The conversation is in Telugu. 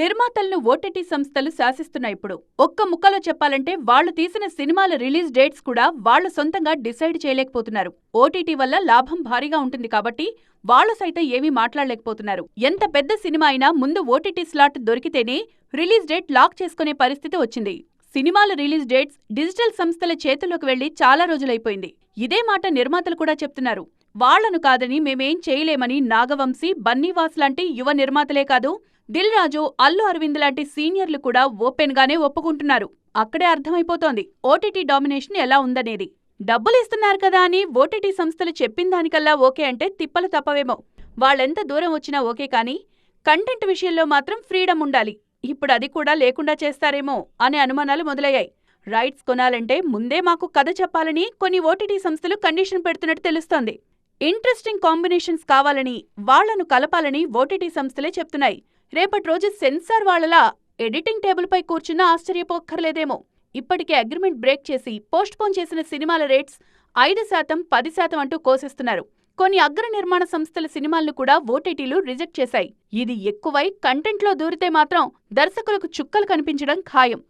నిర్మాతలను ఓటీటీ సంస్థలు శాసిస్తున్నాయి ఇప్పుడు. ఒక్క ముక్కలో చెప్పాలంటే వాళ్లు తీసిన సినిమాల రిలీజ్ డేట్స్ కూడా వాళ్లు సొంతంగా డిసైడ్ చేయలేకపోతున్నారు. ఓటీటీ వల్ల లాభం భారీగా ఉంటుంది కాబట్టి వాళ్లు సైతం ఏమీ మాట్లాడలేకపోతున్నారు. ఎంత పెద్ద సినిమా అయినా ముందు ఓటీటీ స్లాట్ దొరికితేనే రిలీజ్ డేట్ లాక్ చేసుకునే పరిస్థితి వచ్చింది. సినిమాల రిలీజ్ డేట్స్ డిజిటల్ సంస్థల చేతుల్లోకి వెళ్లి చాలా రోజులైపోయింది. ఇదే మాట నిర్మాతలు కూడా చెప్తున్నారు. వాళ్లను కాదని మేమేం చేయలేమని నాగవంశీ, బన్నీవాస్ లాంటి యువ నిర్మాతలే కాదు, దిల్ రాజు, అల్లు అరవింద్ లాంటి సీనియర్లు కూడా ఓపెన్ గానే ఒప్పుకుంటున్నారు. అక్కడే అర్థమైపోతోంది ఓటీటీ డామినేషన్ ఎలా ఉందనేది. డబ్బులిస్తున్నారు కదా అని ఓటీటీ సంస్థలు చెప్పిందానికల్లా ఓకే అంటే తిప్పలు తప్పవేమో. వాళ్ళెంత దూరం వచ్చినా ఓకే కానీ కంటెంట్ విషయంలో మాత్రం ఫ్రీడమ్ ఉండాలి. ఇప్పుడు అది కూడా లేకుండా చేస్తారేమో అనే అనుమానాలు మొదలయ్యాయి. రైట్స్ కొనాలంటే ముందే మాకు కథ చెప్పాలని కొన్ని ఓటీటీ సంస్థలు కండిషన్ పెడుతున్నట్టు తెలుస్తోంది. ఇంట్రెస్టింగ్ కాంబినేషన్స్ కావాలని, వాళ్లను కలపాలని ఓటీటీ సంస్థలే చెప్తున్నాయి. రేపటి రోజు సెన్సార్ వాళ్లలా ఎడిటింగ్ టేబుల్పై కూర్చున్నా ఆశ్చర్యపోక్కర్లేదేమో. ఇప్పటికే అగ్రిమెంట్ బ్రేక్ చేసి పోస్ట్పోన్ చేసిన సినిమాల రేట్స్ 5%, 10% అంటూ కోసేస్తున్నారు. కొన్ని అగ్ర నిర్మాణ సంస్థల సినిమాలను కూడా ఓటీటీలు రిజెక్ట్ చేశాయి. ఇది ఎక్కువై కంటెంట్లో దూరితే మాత్రం దర్శకులకు చుక్కలు కనిపించడం ఖాయం.